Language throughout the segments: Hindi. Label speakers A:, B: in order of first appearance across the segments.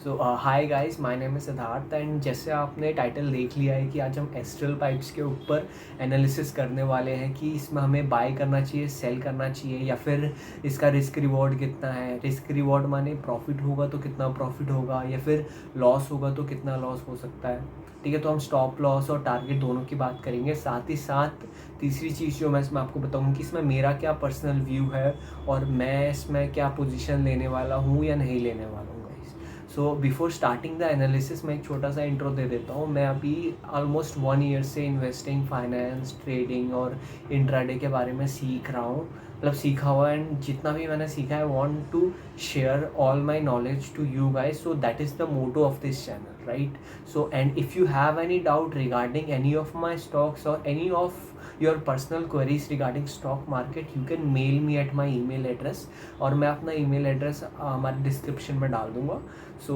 A: Hi guys, my name is Siddharth and जैसे आपने टाइटल देख लिया है कि आज हम एस्ट्रल पाइप्स के ऊपर एनालिसिस करने वाले हैं कि इसमें हमें बाय करना चाहिए, सेल करना चाहिए या फिर इसका रिस्क रिवॉर्ड कितना है। रिस्क रिवॉर्ड माने प्रॉफिट होगा तो कितना प्रॉफिट होगा या फिर लॉस होगा तो कितना लॉस हो सकता है। ठीक है, तो हम स्टॉप लॉस और टारगेट दोनों की बात करेंगे। साथ ही साथ तीसरी चीज़ जो मैं इसमें आपको बताऊँगी कि इसमें मेरा क्या पर्सनल व्यू है और मैं इसमें क्या पोजीशन लेने वाला हूँ या नहीं लेने वाला हूँ guys. So before starting the analysis मैं एक छोटा सा इंट्रो दे देता हूँ। मैं अभी ऑलमोस्ट 1 ईयर से इन्वेस्टिंग, फाइनेंस, ट्रेडिंग और इंट्राडे के बारे में सीख रहा हूँ, मतलब सीखा हुआ। एंड जितना भी मैंने सीखा है, want to share all my knowledge to you guys, so that is the motto of this channel, right? So and if you have any doubt regarding any of my stocks or any of your personal queries regarding stock market, you can mail me at my email address, और मैं अपना email address हमारे description में डाल दूँगा. So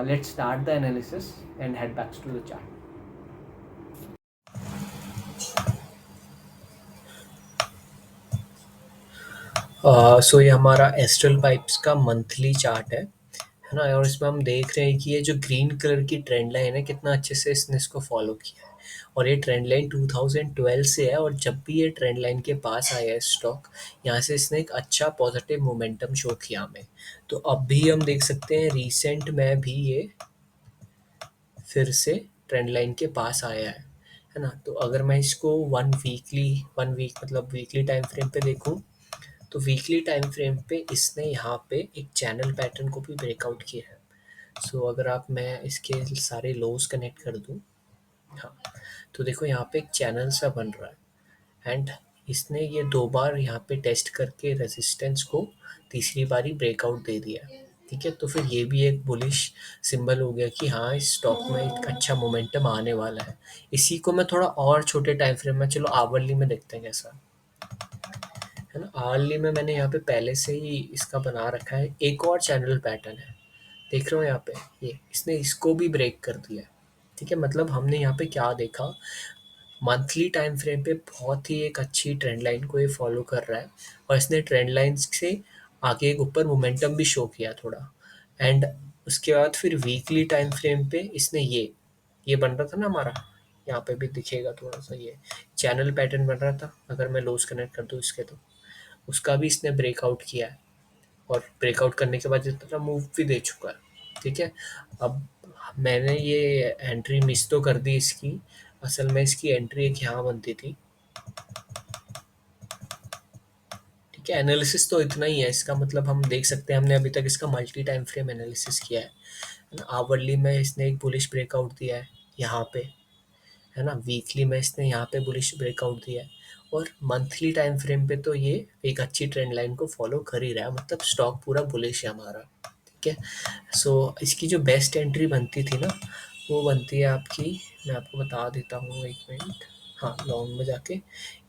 A: let's start the analysis and head back to the chart. सो ये हमारा एस्ट्रल पाइप्स का मंथली चार्ट है ना। और इसमें हम देख रहे हैं कि ये जो ग्रीन कलर की ट्रेंड लाइन है, कितना अच्छे से इसने इसको फॉलो किया है। और ये ट्रेंड लाइन 2012 से है, और जब भी ये ट्रेंड लाइन के पास आया है स्टॉक, यहाँ से इसने एक अच्छा पॉजिटिव मोमेंटम शो किया हमें। तो अब भी हम देख सकते हैं रिसेंट में भी ये फिर से ट्रेंड लाइन के पास आया है ना। तो अगर मैं इसको वन वीक मतलब वीकली टाइम फ्रेम पे देखूं, तो वीकली टाइम फ्रेम पे इसने यहाँ पे एक चैनल पैटर्न को भी ब्रेकआउट किया है। सो अगर आप मैं इसके सारे लोज कनेक्ट कर दूं, हाँ, तो देखो यहाँ पे एक चैनल सा बन रहा है। एंड इसने ये 2 बार यहाँ पे टेस्ट करके रेजिस्टेंस को तीसरी बारी ब्रेकआउट दे दिया। ठीक है, तो फिर ये भी एक बुलिश सिंबल हो गया कि हाँ, इस स्टॉक में एक अच्छा मोमेंटम आने वाला है। इसी को मैं थोड़ा और छोटे टाइम फ्रेम में, चलो आवरली में देखते हैं कैसा है ना। आवरली में मैंने यहाँ पे पहले से ही इसका बना रखा है, एक और चैनल पैटर्न है, देख रहे हो यहाँ पे, ये इसने इसको भी ब्रेक कर दिया है। ठीक है, मतलब हमने यहाँ पे क्या देखा, मंथली टाइम फ्रेम पे बहुत ही एक अच्छी ट्रेंड लाइन को ये फॉलो कर रहा है, और इसने ट्रेंड लाइन से आगे एक ऊपर मोमेंटम भी शो किया थोड़ा। एंड उसके बाद फिर वीकली टाइम फ्रेम पे इसने ये बन रहा था ना हमारा, यहाँ पे भी दिखेगा थोड़ा सा, ये चैनल पैटर्न बन रहा था। अगर मैं लोज कनेक्ट कर दूँ इसके, तो उसका भी इसने ब्रेकआउट किया है, और ब्रेकआउट करने के बाद जितना मूव भी दे चुका है। ठीक है, अब मैंने ये एंट्री मिस तो कर दी इसकी। असल में इसकी एंट्री एक यहाँ बनती थी। ठीक है, एनालिसिस तो इतना ही है इसका, मतलब हम देख सकते हैं हमने अभी तक इसका मल्टी टाइम फ्रेम एनालिसिस किया है ना। आवरली में इसने एक बुलिश ब्रेकआउट दिया है यहाँ पे, है ना। वीकली में इसने यहाँ पे बुलिश ब्रेकआउट दिया है, और मंथली टाइम फ्रेम पे तो ये एक अच्छी ट्रेंड लाइन को फॉलो कर ही रहा है, मतलब स्टॉक पूरा बुलिश है हमारा। ठीक है, सो इसकी जो बेस्ट एंट्री बनती थी ना, वो बनती है आपकी, मैं आपको बता देता हूँ, एक मिनट। हाँ, लॉन्ग में जाके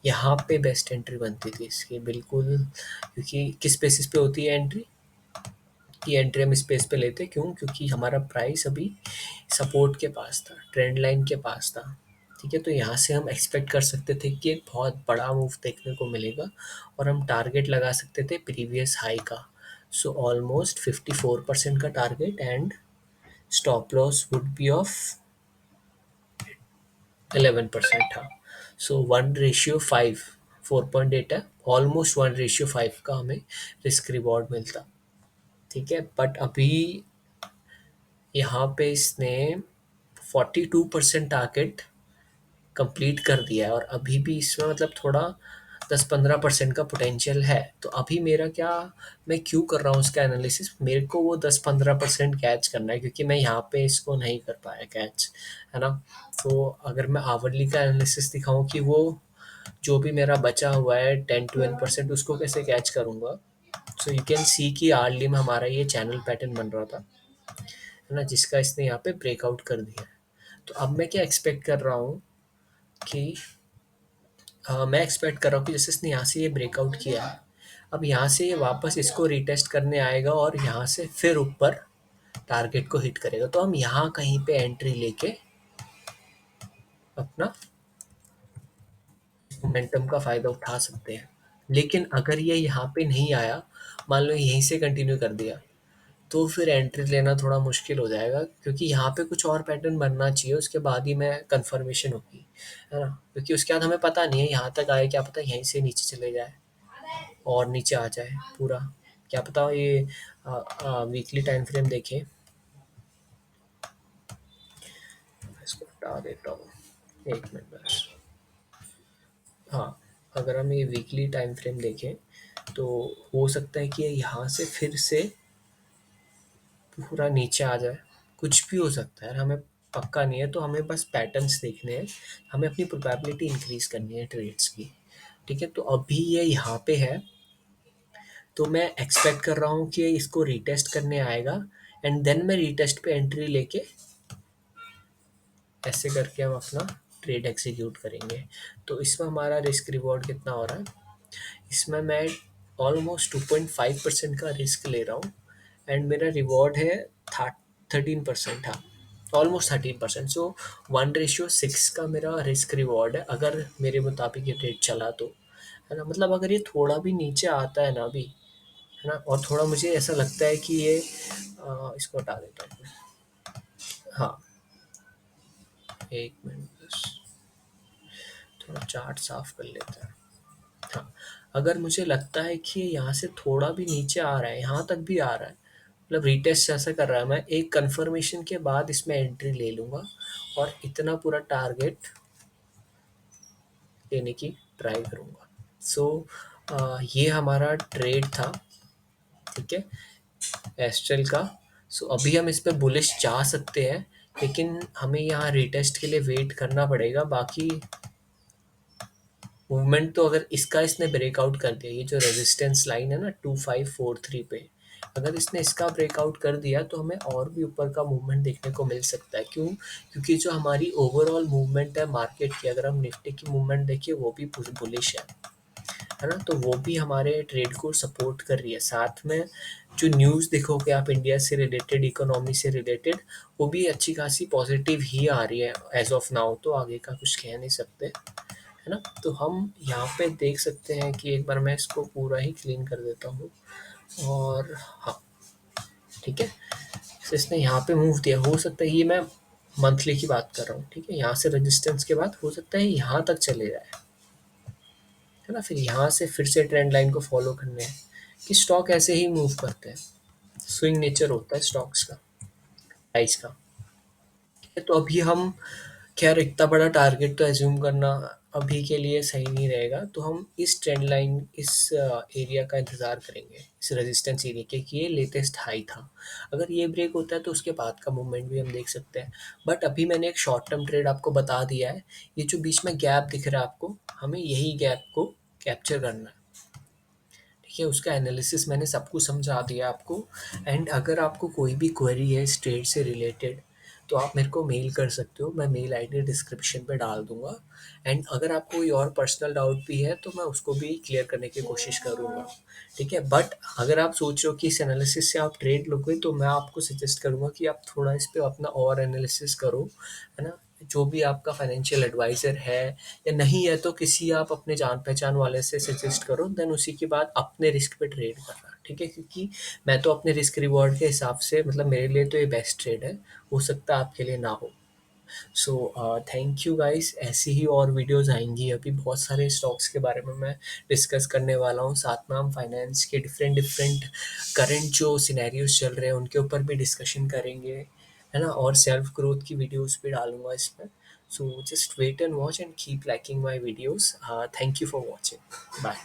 A: यहाँ पे बेस्ट एंट्री बनती थी इसकी बिल्कुल, क्योंकि किस बेसिस पे होती है एंट्री, की एंट्री हम इस पेस पे लेते, क्यों? क्योंकि हमारा प्राइस अभी सपोर्ट के पास था, ट्रेंड लाइन के पास था। ठीक है, तो यहाँ से हम एक्सपेक्ट कर सकते थे कि एक बहुत बड़ा मूव देखने को मिलेगा, और हम टारगेट लगा सकते थे प्रीवियस हाई का। सो ऑलमोस्ट 54% का target, and stop loss would be of 11% था। सो 1:5, 4.8 है, ऑलमोस्ट 1:5 का हमें रिस्क रिवॉर्ड मिलता। ठीक है, बट अभी यहाँ पे इसने 42% टारगेट कंप्लीट कर दिया है, और अभी भी इसमें मतलब थोड़ा 10-15% का पोटेंशियल है। तो अभी मेरा क्या, मैं क्यों कर रहा हूँ इसका एनालिसिस, मेरे को वो 10-15% कैच करना है, क्योंकि मैं यहाँ पे इसको नहीं कर पाया कैच, है ना। तो अगर मैं आवरली का एनालिसिस दिखाऊं कि वो जो भी मेरा बचा हुआ है 10-12%, उसको कैसे कैच करूँगा। सो यू कैन सी कि आर्ली में हमारा ये चैनल पैटर्न बन रहा था, है ना, जिसका इसने यहाँ पे ब्रेकआउट कर दिया है। तो अब मैं क्या एक्सपेक्ट कर रहा हूँ कि मैं एक्सपेक्ट कर रहा हूँ कि जैसे इसने यहाँ से ये ब्रेकआउट किया है, अब यहाँ से ये वापस इसको रीटेस्ट करने आएगा, और यहाँ से फिर ऊपर टारगेट को हिट करेगा। तो हम यहाँ कहीं पे एंट्री लेके अपना मोमेंटम का फ़ायदा उठा सकते हैं। लेकिन अगर ये यहाँ पे नहीं आया, मान लो यहीं से कंटिन्यू कर दिया, तो फिर एंट्री लेना थोड़ा मुश्किल हो जाएगा, क्योंकि यहाँ पे कुछ और पैटर्न बनना चाहिए, उसके बाद ही मैं कंफर्मेशन होगी, है ना? क्योंकि उसके बाद हमें पता नहीं है यहाँ तक आए, क्या पता यहीं से नीचे चले जाए और नीचे आ जाए पूरा, क्या पता ये वीकली टाइम फ्रेम देखें। इसको हटा देता हूँ, एक मिनट बस। हाँ, अगर हम ये वीकली टाइम फ्रेम देखें तो हो सकता है कि ये यहाँ से फिर से पूरा नीचे आ जाए, कुछ भी हो सकता है, हमें पक्का नहीं है। तो हमें बस पैटर्न्स देखने हैं, हमें अपनी प्रोबेबिलिटी इंक्रीज करनी है ट्रेड्स की। ठीक है, तो अभी ये यहाँ पे है, तो मैं एक्सपेक्ट कर रहा हूँ कि ये इसको रीटेस्ट करने आएगा, एंड देन मैं रीटेस्ट पे एंट्री लेके ऐसे करके हम अपना ट्रेड एग्जीक्यूट करेंगे। तो इसमें हमारा रिस्क रिवॉर्ड कितना हो रहा है, इसमें मैं ऑलमोस्ट 2.5% का रिस्क ले रहा हूँ, एंड मेरा रिवॉर्ड है 13%। हाँ, ऑलमोस्ट 13%। सो 1:6 का मेरा रिस्क रिवॉर्ड है, अगर मेरे मुताबिक ये ट्रेड चला तो, है ना? मतलब अगर ये थोड़ा भी नीचे आता है ना अभी, है ना, और थोड़ा मुझे ऐसा लगता है कि ये इसको हटा देता हूँ। हाँ, एक मिनट बस, थोड़ा चार्ट साफ कर लेते हैं। हाँ, अगर मुझे लगता है कि यहाँ से थोड़ा भी नीचे आ रहा है, यहाँ तक भी आ रहा है, मतलब रीटेस्ट जैसा कर रहा है, मैं एक कंफर्मेशन के बाद इसमें एंट्री ले लूँगा और इतना पूरा टारगेट लेने की ट्राई करूँगा। सो ये हमारा ट्रेड था, ठीक है, एस्ट्रल का। सो अभी हम इस पे बुलिश जा सकते हैं, लेकिन हमें यहाँ रीटेस्ट के लिए वेट करना पड़ेगा। बाकी मूवमेंट तो अगर इसका इसने ब्रेकआउट कर दिया, ये जो रेजिस्टेंस लाइन है ना 2543 पे, अगर इसने इसका ब्रेकआउट कर दिया तो हमें और भी ऊपर का मूवमेंट देखने को मिल सकता है। क्यों? क्योंकि जो हमारी ओवरऑल मूवमेंट है मार्केट की, अगर हम निफ्टी की मूवमेंट देखिए वो भी बुलिश है ना? तो वो भी हमारे ट्रेड को सपोर्ट कर रही है। साथ में जो न्यूज़ देखोगे आप इंडिया से रिलेटेड, इकोनॉमी से रिलेटेड, वो भी अच्छी खासी पॉजिटिव ही आ रही है एज ऑफ नाउ। तो आगे का कुछ कह नहीं सकते, है ना? तो हम यहाँ पे देख सकते हैं कि एक बार मैं इसको पूरा ही क्लीन कर देता हूँ, और हाँ, ठीक है, तो इसने यहाँ पे मूव दिया, हो सकता है ये मैं मंथली की बात कर रहा हूँ, ठीक है, यहाँ से रेजिस्टेंस के बाद हो सकता है यहाँ तक चले जाए, है ना? फिर यहाँ से फिर से ट्रेंड लाइन को फॉलो करने हैं, कि स्टॉक ऐसे ही मूव करते हैं, स्विंग नेचर होता है स्टॉक्स का, प्राइस का। तो अभी हम, खैर इतना बड़ा टारगेट तो एज्यूम करना अभी के लिए सही नहीं रहेगा, तो हम इस ट्रेंड लाइन, इस एरिया का इंतज़ार करेंगे, इस रेजिस्टेंस एरिया के, कि ये लेटेस्ट हाई था। अगर ये ब्रेक होता है तो उसके बाद का मूवमेंट भी हम देख सकते हैं। बट अभी मैंने एक शॉर्ट टर्म ट्रेड आपको बता दिया है, ये जो बीच में गैप दिख रहा है आपको, हमें यही गैप को कैप्चर करना है, ठीक है? उसका एनालिसिस मैंने सब कुछ समझा दिया आपको। एंड अगर आपको कोई भी क्वेरी है इस ट्रेड से रिलेटेड, तो आप मेरे को मेल कर सकते हो, मैं मेल आईडी डिस्क्रिप्शन पे डाल दूंगा। एंड अगर आपको कोई और पर्सनल डाउट भी है तो मैं उसको भी क्लियर करने की कोशिश करूँगा, ठीक है? बट अगर आप सोच रहे हो कि इस एनालिसिस से आप ट्रेड लोगे, तो मैं आपको सजेस्ट करूँगा कि आप थोड़ा इस पे अपना और एनालिसिस करो, है ना? जो भी आपका फाइनेंशियल एडवाइज़र है, या नहीं है तो किसी आप अपने जान पहचान वाले से सजेस्ट करो, देन उसी के बाद अपने रिस्क पे ट्रेड करना, ठीक है? क्योंकि मैं तो अपने रिस्क रिवॉर्ड के हिसाब से, मतलब मेरे लिए तो ये बेस्ट ट्रेड है, हो सकता है आपके लिए ना हो। सो थैंक यू गाइस, ऐसी ही और वीडियोस आएंगी, अभी बहुत सारे स्टॉक्स के बारे में मैं डिस्कस करने वाला हूँ, साथ में हम फाइनेंस के डिफरेंट डिफरेंट करंट जो सिनेरियोज चल रहे हैं उनके ऊपर भी डिस्कशन करेंगे, है ना? और सेल्फ ग्रोथ की वीडियोस भी डालूंगा इसमें। So just wait and watch and keep liking my videos. Thank you for watching, bye.